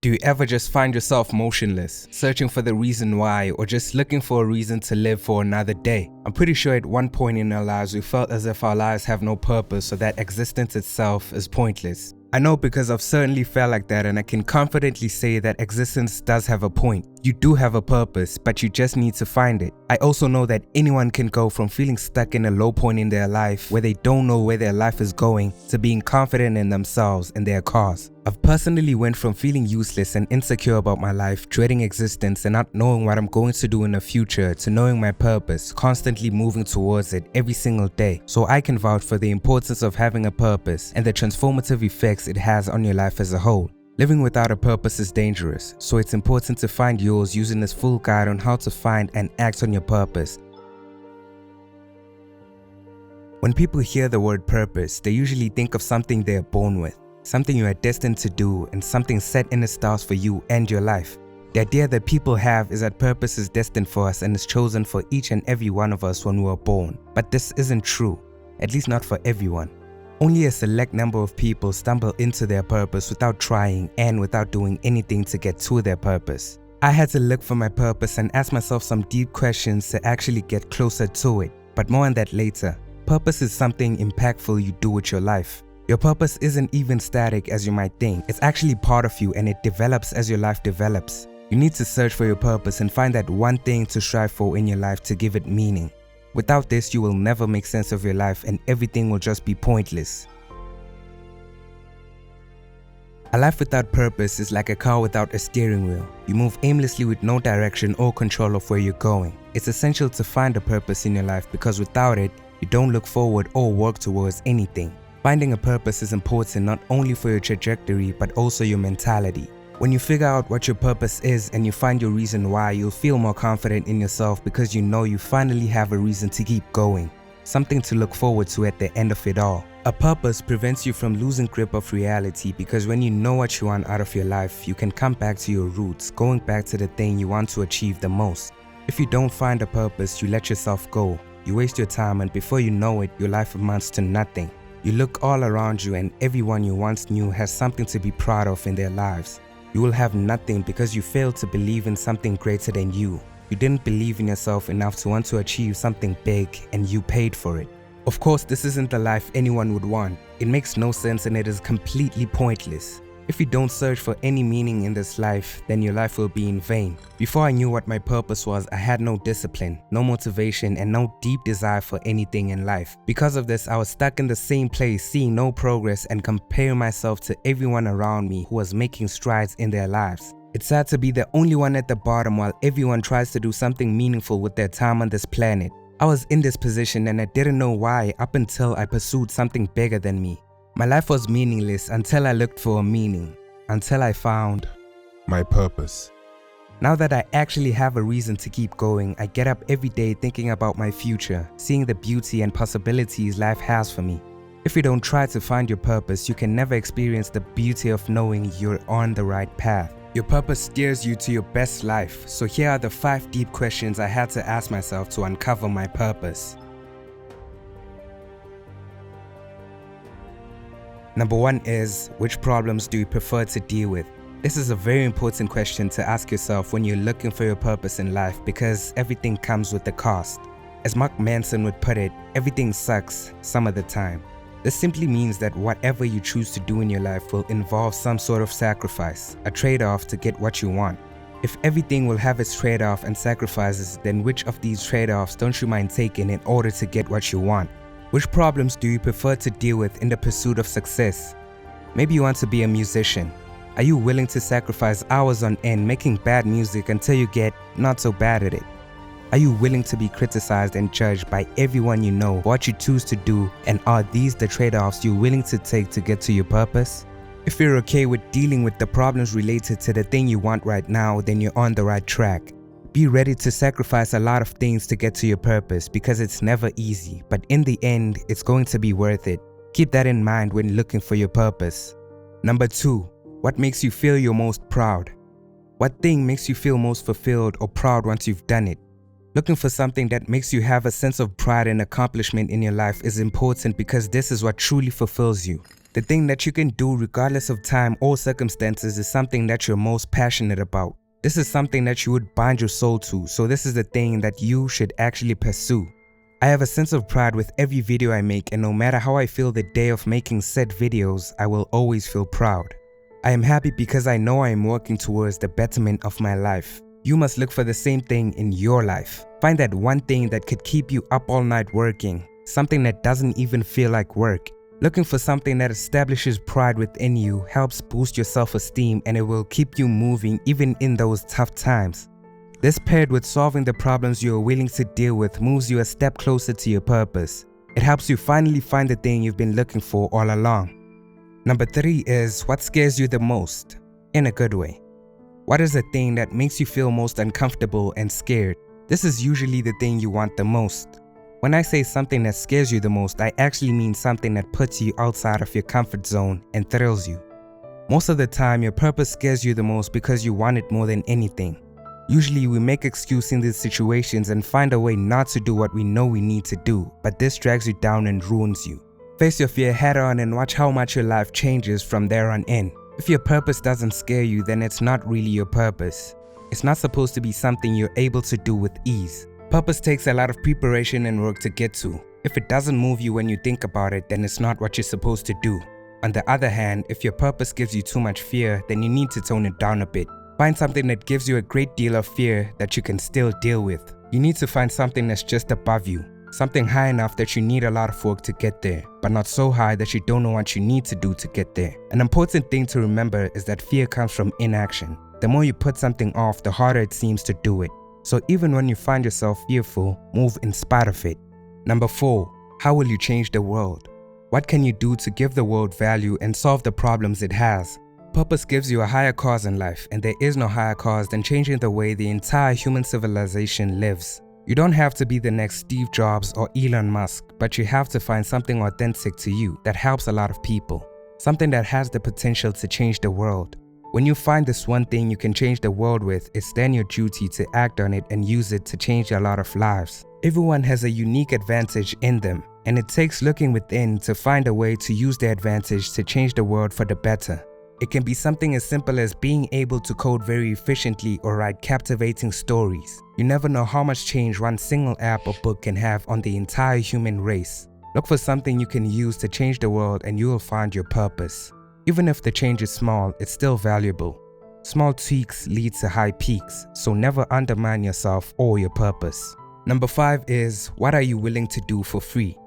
Do you ever just find yourself motionless, searching for the reason why, or just looking for a reason to live for another day? I'm pretty sure at one point in our lives we felt as if our lives have no purpose or that existence itself is pointless. I know because I've certainly felt like that, and I can confidently say that existence does have a point. You do have a purpose, but you just need to find it. I also know that anyone can go from feeling stuck in a low point in their life where they don't know where their life is going to being confident in themselves and their cause. I've personally went from feeling useless and insecure about my life, dreading existence and not knowing what I'm going to do in the future, to knowing my purpose, constantly moving towards it every single day. So I can vouch for the importance of having a purpose and the transformative effects it has on your life as a whole. Living without a purpose is dangerous, so it's important to find yours using this full guide on how to find and act on your purpose. When people hear the word purpose, they usually think of something they're born with, something you are destined to do, and something set in the stars for you and your life. The idea that people have is that purpose is destined for us and is chosen for each and every one of us when we were born. But this isn't true, at least not for everyone. Only a select number of people stumble into their purpose without trying and without doing anything to get to their purpose. I had to look for my purpose and ask myself some deep questions to actually get closer to it, but more on that later. Purpose is something impactful you do with your life. Your purpose isn't even static as you might think. It's actually part of you and it develops as your life develops. You need to search for your purpose and find that one thing to strive for in your life to give it meaning. Without this, you will never make sense of your life and everything will just be pointless. A life without purpose is like a car without a steering wheel. You move aimlessly with no direction or control of where you're going. It's essential to find a purpose in your life because without it, you don't look forward or work towards anything. Finding a purpose is important not only for your trajectory but also your mentality. When you figure out what your purpose is and you find your reason why, you'll feel more confident in yourself because you know you finally have a reason to keep going, something to look forward to at the end of it all. A purpose prevents you from losing grip of reality because when you know what you want out of your life, you can come back to your roots, going back to the thing you want to achieve the most. If you don't find a purpose, you let yourself go. You waste your time and before you know it, your life amounts to nothing. You look all around you and everyone you once knew has something to be proud of in their lives. You will have nothing because you failed to believe in something greater than you. You didn't believe in yourself enough to want to achieve something big and you paid for it. Of course, this isn't the life anyone would want. It makes no sense and it is completely pointless. If you don't search for any meaning in this life, then your life will be in vain. Before I knew what my purpose was, I had no discipline, no motivation, and no deep desire for anything in life. Because of this, I was stuck in the same place, seeing no progress and comparing myself to everyone around me who was making strides in their lives. It's sad to be the only one at the bottom while everyone tries to do something meaningful with their time on this planet. I was in this position and I didn't know why up until I pursued something bigger than me. My life was meaningless until I looked for a meaning, until I found my purpose. Now that I actually have a reason to keep going, I get up every day thinking about my future, seeing the beauty and possibilities life has for me. If you don't try to find your purpose, you can never experience the beauty of knowing you're on the right path. Your purpose steers you to your best life, so here are the 5 deep questions I had to ask myself to uncover my purpose. Number 1 is, which problems do you prefer to deal with? This is a very important question to ask yourself when you're looking for your purpose in life because everything comes with a cost. As Mark Manson would put it, everything sucks some of the time. This simply means that whatever you choose to do in your life will involve some sort of sacrifice, a trade-off to get what you want. If everything will have its trade-off and sacrifices, then which of these trade-offs don't you mind taking in order to get what you want? Which problems do you prefer to deal with in the pursuit of success? Maybe you want to be a musician. Are you willing to sacrifice hours on end making bad music until you get not so bad at it? Are you willing to be criticized and judged by everyone you know for what you choose to do, and are these the trade-offs you're willing to take to get to your purpose? If you're okay with dealing with the problems related to the thing you want right now, then you're on the right track. Be ready to sacrifice a lot of things to get to your purpose because it's never easy, but in the end, it's going to be worth it. Keep that in mind when looking for your purpose. Number 2, what makes you feel your most proud? What thing makes you feel most fulfilled or proud once you've done it? Looking for something that makes you have a sense of pride and accomplishment in your life is important because this is what truly fulfills you. The thing that you can do regardless of time or circumstances is something that you're most passionate about. This is something that you would bind your soul to, so this is the thing that you should actually pursue. I have a sense of pride with every video I make, and no matter how I feel the day of making said videos, I will always feel proud. I am happy because I know I am working towards the betterment of my life. You must look for the same thing in your life. Find that one thing that could keep you up all night working, something that doesn't even feel like work. Looking for something that establishes pride within you helps boost your self-esteem, and it will keep you moving even in those tough times. This, paired with solving the problems you are willing to deal with, moves you a step closer to your purpose. It helps you finally find the thing you've been looking for all along. Number 3 is what scares you the most, in a good way. What is the thing that makes you feel most uncomfortable and scared? This is usually the thing you want the most. When I say something that scares you the most, I actually mean something that puts you outside of your comfort zone and thrills you. Most of the time, your purpose scares you the most because you want it more than anything. Usually, we make excuses in these situations and find a way not to do what we know we need to do, but this drags you down and ruins you. Face your fear head on and watch how much your life changes from there on in. If your purpose doesn't scare you, then it's not really your purpose. It's not supposed to be something you're able to do with ease. Purpose takes a lot of preparation and work to get to. If it doesn't move you when you think about it, then it's not what you're supposed to do. On the other hand, if your purpose gives you too much fear, then you need to tone it down a bit. Find something that gives you a great deal of fear that you can still deal with. You need to find something that's just above you. Something high enough that you need a lot of work to get there, but not so high that you don't know what you need to do to get there. An important thing to remember is that fear comes from inaction. The more you put something off, the harder it seems to do it. So even when you find yourself fearful, move in spite of it. Number 4, how will you change the world? What can you do to give the world value and solve the problems it has? Purpose gives you a higher cause in life, and there is no higher cause than changing the way the entire human civilization lives. You don't have to be the next Steve Jobs or Elon Musk, but you have to find something authentic to you that helps a lot of people. Something that has the potential to change the world. When you find this one thing you can change the world with, it's then your duty to act on it and use it to change a lot of lives. Everyone has a unique advantage in them, and it takes looking within to find a way to use their advantage to change the world for the better. It can be something as simple as being able to code very efficiently or write captivating stories. You never know how much change one single app or book can have on the entire human race. Look for something you can use to change the world and you will find your purpose. Even if the change is small, it's still valuable. Small tweaks lead to high peaks, so never undermine yourself or your purpose. Number 5 is, what are you willing to do for free?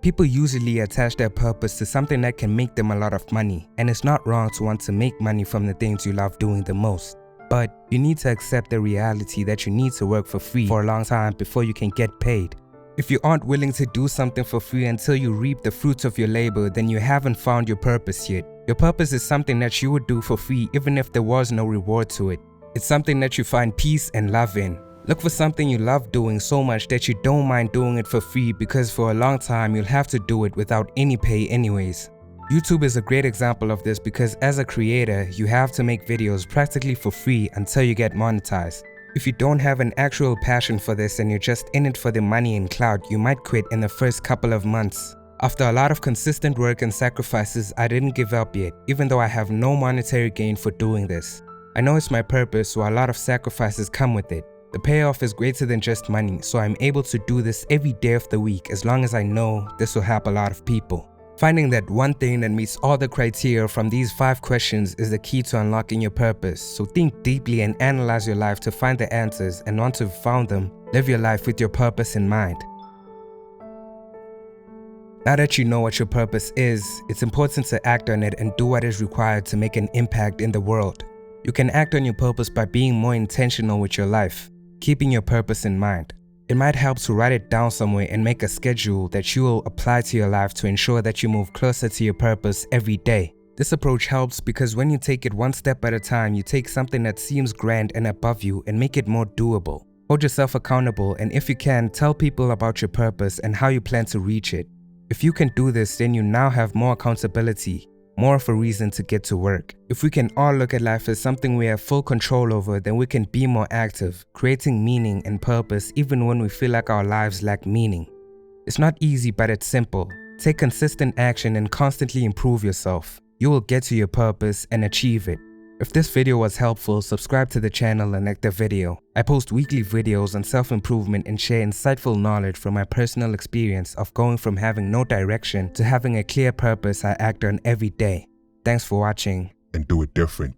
People usually attach their purpose to something that can make them a lot of money, and it's not wrong to want to make money from the things you love doing the most. But you need to accept the reality that you need to work for free for a long time before you can get paid. If you aren't willing to do something for free until you reap the fruits of your labor, then you haven't found your purpose yet. Your purpose is something that you would do for free even if there was no reward to it. It's something that you find peace and love in. Look for something you love doing so much that you don't mind doing it for free, because for a long time you'll have to do it without any pay anyways. YouTube is a great example of this because as a creator, you have to make videos practically for free until you get monetized. If you don't have an actual passion for this and you're just in it for the money and clout, you might quit in the first couple of months. After a lot of consistent work and sacrifices, I didn't give up yet, even though I have no monetary gain for doing this. I know it's my purpose, so a lot of sacrifices come with it. The payoff is greater than just money, so I'm able to do this every day of the week as long as I know this will help a lot of people. Finding that one thing that meets all the criteria from these 5 questions is the key to unlocking your purpose. So think deeply and analyze your life to find the answers, and once you've found them, live your life with your purpose in mind. Now that you know what your purpose is, it's important to act on it and do what is required to make an impact in the world. You can act on your purpose by being more intentional with your life, keeping your purpose in mind. It might help to write it down somewhere and make a schedule that you will apply to your life to ensure that you move closer to your purpose every day. This approach helps because when you take it one step at a time, you take something that seems grand and above you and make it more doable. Hold yourself accountable, and if you can, tell people about your purpose and how you plan to reach it. If you can do this, then you now have more accountability, more of a reason to get to work. If we can all look at life as something we have full control over, then we can be more active, creating meaning and purpose even when we feel like our lives lack meaning. It's not easy, but it's simple. Take consistent action and constantly improve yourself. You will get to your purpose and achieve it. If this video was helpful, subscribe to the channel and like the video. I post weekly videos on self-improvement and share insightful knowledge from my personal experience of going from having no direction to having a clear purpose I act on every day. Thanks for watching. And do it different.